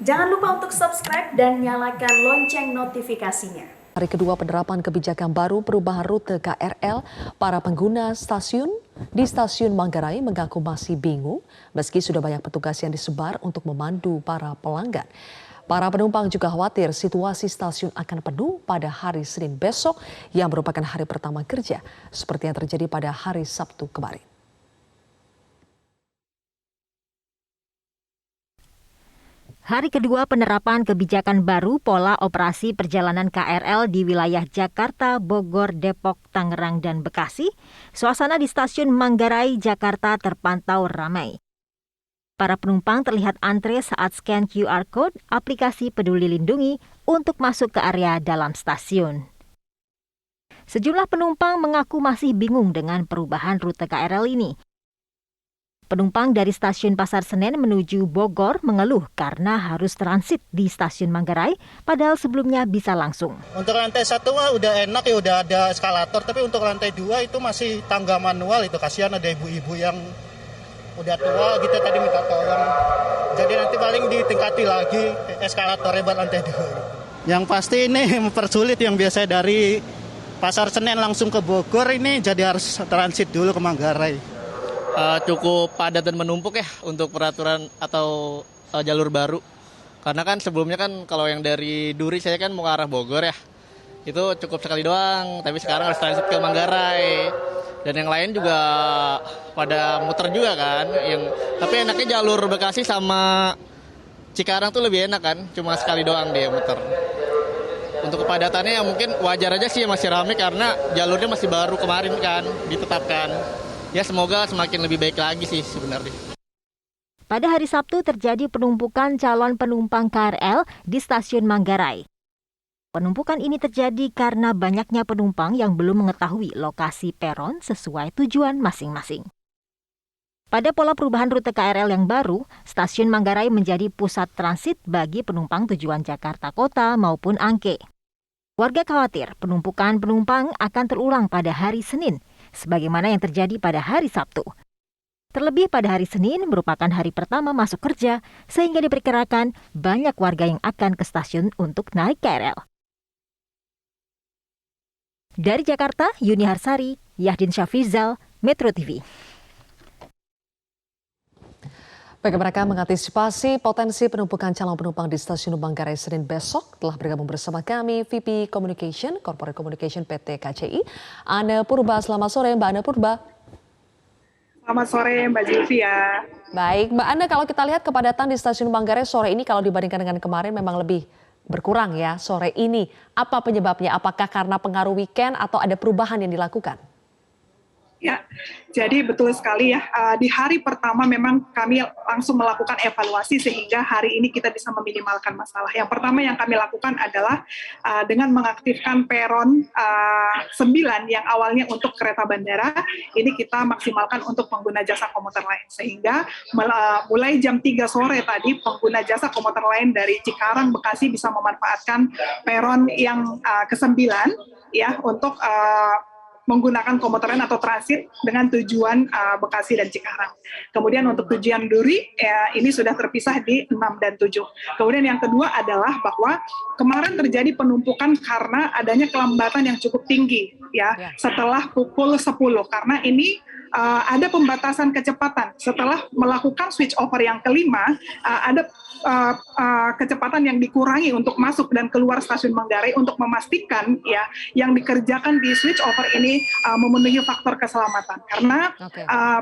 Jangan lupa untuk subscribe dan nyalakan lonceng notifikasinya. Hari kedua penerapan kebijakan baru perubahan rute KRL, para pengguna stasiun di stasiun Manggarai mengaku masih bingung meski sudah banyak petugas yang disebar untuk memandu para pelanggan. Para penumpang juga khawatir situasi stasiun akan penuh pada hari Senin besok yang merupakan hari pertama kerja seperti yang terjadi pada hari Sabtu kemarin. Hari kedua penerapan kebijakan baru pola operasi perjalanan KRL di wilayah Jakarta, Bogor, Depok, Tangerang, dan Bekasi, suasana di stasiun Manggarai, Jakarta terpantau ramai. Para penumpang terlihat antre saat scan QR Code aplikasi Peduli Lindungi untuk masuk ke area dalam stasiun. Sejumlah penumpang mengaku masih bingung dengan perubahan rute KRL ini. Penumpang dari stasiun Pasar Senen menuju Bogor mengeluh karena harus transit di stasiun Manggarai, padahal sebelumnya bisa langsung. Untuk lantai 1 udah enak ya, udah ada eskalator, tapi untuk lantai 2 itu masih tangga manual, itu kasihan ada ibu-ibu yang udah tua gitu tadi minta tolong. Jadi nanti paling ditingkati lagi eskalatornya buat lantai 2. Yang pasti ini mempersulit yang biasa dari Pasar Senen langsung ke Bogor ini jadi harus transit dulu ke Manggarai. Cukup padat dan menumpuk ya untuk peraturan atau jalur baru. Karena kan sebelumnya kan kalau yang dari Duri saya kan mau ke arah Bogor ya, itu cukup sekali doang, tapi sekarang harus transit ke Manggarai. Dan yang lain juga pada muter juga kan. Tapi enaknya jalur Bekasi sama Cikarang tuh lebih enak kan, cuma sekali doang dia muter. Untuk kepadatannya ya mungkin wajar aja sih masih ramai karena jalurnya masih baru kemarin kan ditetapkan. Ya semoga semakin lebih baik lagi sih sebenarnya. Pada hari Sabtu terjadi penumpukan calon penumpang KRL di stasiun Manggarai. Penumpukan ini terjadi karena banyaknya penumpang yang belum mengetahui lokasi peron sesuai tujuan masing-masing. Pada pola perubahan rute KRL yang baru, stasiun Manggarai menjadi pusat transit bagi penumpang tujuan Jakarta Kota maupun Angke. Warga khawatir penumpukan penumpang akan terulang pada hari Senin, sebagaimana yang terjadi pada hari Sabtu. Terlebih pada hari Senin merupakan hari pertama masuk kerja, sehingga diperkirakan banyak warga yang akan ke stasiun untuk naik KRL. Dari Jakarta, Yuni Harsari, Yahdin Syafrizal, Metro TV. Bagi mereka mengantisipasi potensi penumpukan calon penumpang di stasiun Manggarai Senin besok, telah bergabung bersama kami VP Communication, Corporate Communication PT KCI, Anne Purba. Selamat sore Mbak Anne Purba. Selamat sore Mbak Zilvia. Baik Mbak Anne, kalau kita lihat kepadatan di stasiun Manggarai sore ini kalau dibandingkan dengan kemarin memang lebih berkurang ya sore ini. Apa penyebabnya? Apakah karena pengaruh weekend atau ada perubahan yang dilakukan? Ya, jadi betul sekali ya. Di hari pertama memang kami langsung melakukan evaluasi sehingga hari ini kita bisa meminimalkan masalah. Yang pertama yang kami lakukan adalah dengan mengaktifkan peron 9 yang awalnya untuk kereta bandara, ini kita maksimalkan untuk pengguna jasa komuter lain. Sehingga mulai jam 3 sore tadi pengguna jasa komuter lain dari Cikarang, Bekasi bisa memanfaatkan peron yang ke-9 ya untuk menggunakan komuter lain atau transit dengan tujuan Bekasi dan Cikarang. Kemudian untuk tujuan Duri, ini sudah terpisah di 6 dan 7. Kemudian yang kedua adalah bahwa kemarin terjadi penumpukan karena adanya kelambatan yang cukup tinggi ya setelah pukul 10 karena ini ada pembatasan kecepatan. Setelah melakukan switch over yang kelima, ada kecepatan yang dikurangi untuk masuk dan keluar stasiun Manggarai untuk memastikan ya yang dikerjakan di switch over ini memenuhi faktor keselamatan. Karena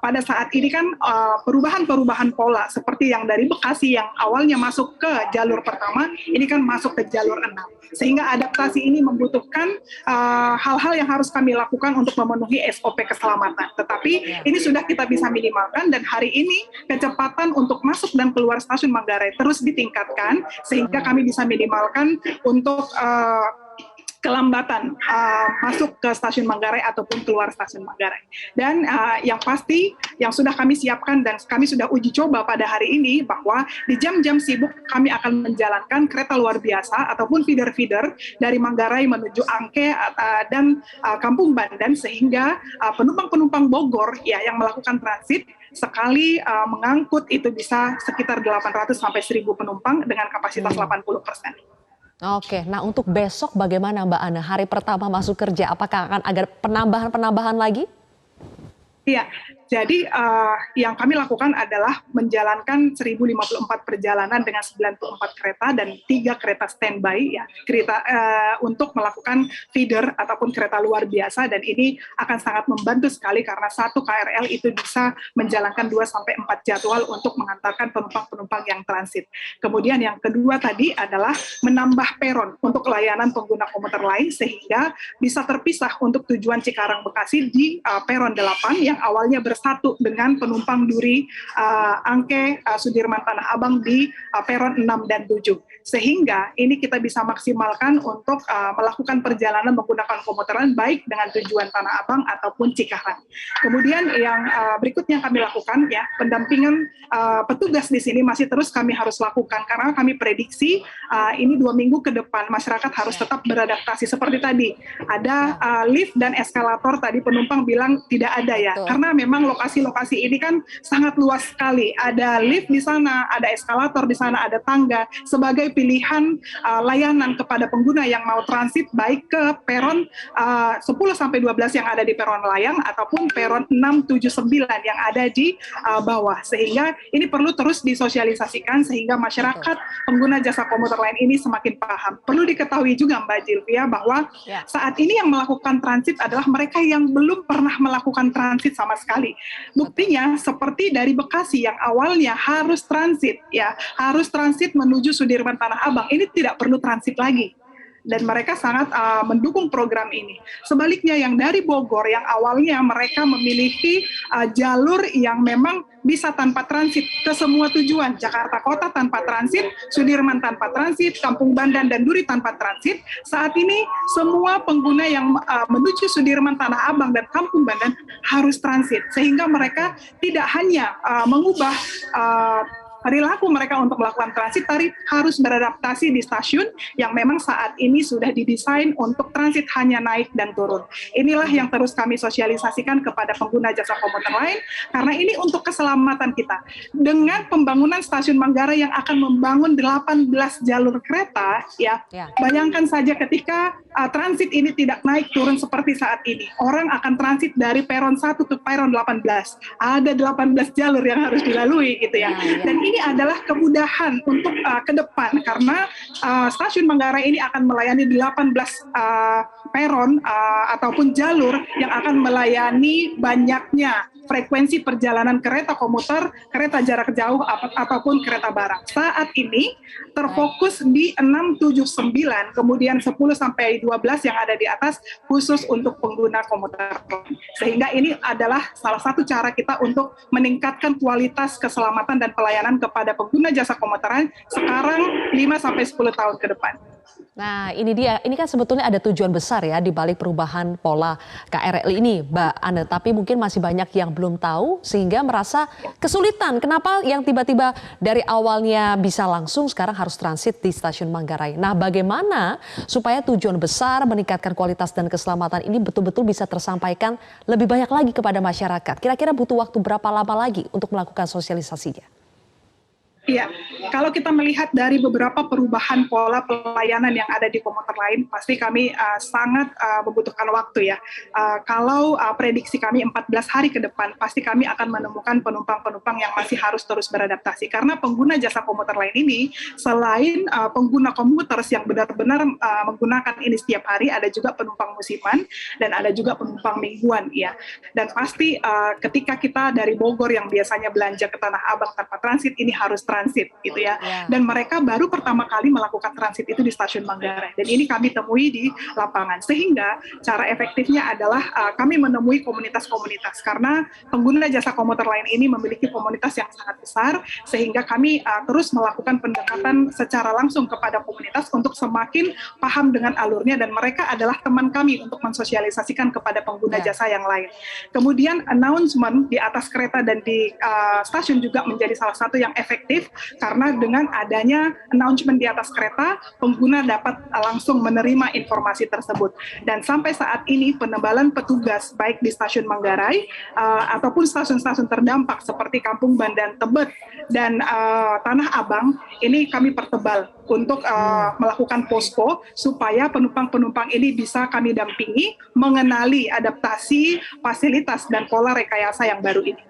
pada saat ini kan perubahan pola seperti yang dari Bekasi yang awalnya masuk ke jalur pertama, ini kan masuk ke jalur 6. Sehingga adaptasi ini membutuhkan hal-hal yang harus kami lakukan untuk memenuhi SOP keselamatan. Tetapi ini sudah kita bisa minimalkan dan hari ini kecepatan untuk masuk dan keluar stasiun Manggarai terus ditingkatkan sehingga kami bisa minimalkan untuk kelambatan masuk ke stasiun Manggarai ataupun keluar stasiun Manggarai. Dan yang pasti yang sudah kami siapkan dan kami sudah uji coba pada hari ini bahwa di jam-jam sibuk kami akan menjalankan kereta luar biasa ataupun feeder-feeder dari Manggarai menuju Angke dan Kampung Bandan sehingga penumpang-penumpang Bogor ya yang melakukan transit sekali mengangkut itu bisa sekitar 800 sampai 1.000 penumpang dengan kapasitas 80%. Oke, nah untuk besok bagaimana Mbak Ana? Hari pertama masuk kerja, apakah akan ada penambahan lagi? Iya, jadi yang kami lakukan adalah menjalankan 1.054 perjalanan dengan 94 kereta dan 3 kereta standby, ya, kereta untuk melakukan feeder ataupun kereta luar biasa, dan ini akan sangat membantu sekali karena satu KRL itu bisa menjalankan 2-4 jadwal untuk mengantarkan penumpang-penumpang yang transit. Kemudian yang kedua tadi adalah menambah peron untuk layanan pengguna komuter lain sehingga bisa terpisah untuk tujuan Cikarang Bekasi di peron 8 yang awalnya bersatu dengan penumpang duri Angke Sudirman Tanah Abang di peron 6 dan 7. Sehingga ini kita bisa maksimalkan untuk melakukan perjalanan menggunakan komuter lain baik dengan tujuan Tanah Abang ataupun Cikarang. Kemudian yang berikutnya kami lakukan, ya, pendampingan petugas di sini masih terus kami harus lakukan karena kami prediksi ini 2 minggu ke depan masyarakat harus tetap beradaptasi. Seperti tadi ada lift dan eskalator, tadi penumpang bilang tidak ada, ya. Karena memang lokasi-lokasi ini kan sangat luas sekali. Ada lift di sana, ada eskalator di sana, ada tangga sebagai pilihan layanan kepada pengguna yang mau transit baik ke peron 10 sampai 12 yang ada di peron layang ataupun peron 6, 7, 9 yang ada di bawah. Sehingga ini perlu terus disosialisasikan sehingga masyarakat pengguna jasa komuter lain ini semakin paham. Perlu diketahui juga Mbak Zilvia bahwa saat ini yang melakukan transit adalah mereka yang belum pernah melakukan transit sama sekali. Buktinya seperti dari Bekasi yang awalnya harus transit, ya, harus transit menuju Sudirman Tanah Abang, ini tidak perlu transit lagi. Dan mereka sangat mendukung program ini. Sebaliknya yang dari Bogor yang awalnya mereka memiliki jalur yang memang bisa tanpa transit ke semua tujuan, Jakarta Kota tanpa transit, Sudirman tanpa transit, Kampung Bandan dan Duri tanpa transit. Saat ini semua pengguna yang menuju Sudirman Tanah Abang dan Kampung Bandan harus transit, sehingga mereka tidak hanya mengubah perilaku mereka untuk melakukan transit, tapi harus beradaptasi di stasiun yang memang saat ini sudah didesain untuk transit hanya naik dan turun. Inilah yang terus kami sosialisasikan kepada pengguna jasa komuter lain, karena ini untuk keselamatan kita. Dengan pembangunan stasiun Manggarai yang akan membangun 18 jalur kereta, ya, bayangkan saja ketika transit ini tidak naik turun seperti saat ini. Orang akan transit dari peron 1 ke peron 18. Ada 18 jalur yang harus dilalui, gitu ya. Dan ini adalah kemudahan untuk ke depan karena stasiun Manggarai ini akan melayani 18 peron ataupun jalur yang akan melayani banyaknya frekuensi perjalanan kereta komuter, kereta jarak jauh ataupun kereta barang. Saat ini terfokus di 6, 7, 9, kemudian 10 sampai 12 yang ada di atas khusus untuk pengguna komuter. Sehingga ini adalah salah satu cara kita untuk meningkatkan kualitas keselamatan dan pelayanan kepada pengguna jasa komuter sekarang 5 sampai 10 tahun ke depan. Nah ini dia, ini kan sebetulnya ada tujuan besar ya di balik perubahan pola KRL ini Mbak Ana, tapi mungkin masih banyak yang belum tahu sehingga merasa kesulitan. Kenapa yang tiba-tiba dari awalnya bisa langsung sekarang harus transit di stasiun Manggarai. Nah bagaimana supaya tujuan besar meningkatkan kualitas dan keselamatan ini betul-betul bisa tersampaikan lebih banyak lagi kepada masyarakat. Kira-kira butuh waktu berapa lama lagi untuk melakukan sosialisasinya? Iya, kalau kita melihat dari beberapa perubahan pola pelayanan yang ada di komuter lain, pasti kami sangat membutuhkan waktu, ya. Kalau prediksi kami 14 hari ke depan, pasti kami akan menemukan penumpang-penumpang yang masih harus terus beradaptasi. Karena pengguna jasa komuter lain ini, selain pengguna komuter yang benar-benar menggunakan ini setiap hari, ada juga penumpang musiman dan ada juga penumpang mingguan, ya. Dan pasti ketika kita dari Bogor yang biasanya belanja ke Tanah Abang tanpa transit, ini harus transit, gitu ya. Dan mereka baru pertama kali melakukan transit itu di stasiun Manggarai. Dan ini kami temui di lapangan. Sehingga cara efektifnya adalah kami menemui komunitas-komunitas. Karena pengguna jasa komuter lain ini memiliki komunitas yang sangat besar, sehingga kami terus melakukan pendekatan secara langsung kepada komunitas untuk semakin paham dengan alurnya, dan mereka adalah teman kami untuk mensosialisasikan kepada pengguna jasa yang lain. Kemudian announcement di atas kereta dan di stasiun juga menjadi salah satu yang efektif efektif karena dengan adanya announcement di atas kereta, pengguna dapat langsung menerima informasi tersebut. Dan sampai saat ini penebalan petugas baik di stasiun Manggarai ataupun stasiun-stasiun terdampak seperti Kampung Bandan Tebet dan Tanah Abang ini kami pertebal untuk melakukan posko supaya penumpang-penumpang ini bisa kami dampingi mengenali adaptasi, fasilitas dan pola rekayasa yang baru ini.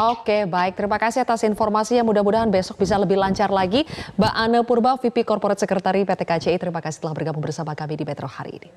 Oke, baik. Terima kasih atas informasinya. Mudah-mudahan besok bisa lebih lancar lagi. Mbak Ane Purba, VP Corporate Secretary PT KCI, terima kasih telah bergabung bersama kami di Metro hari ini.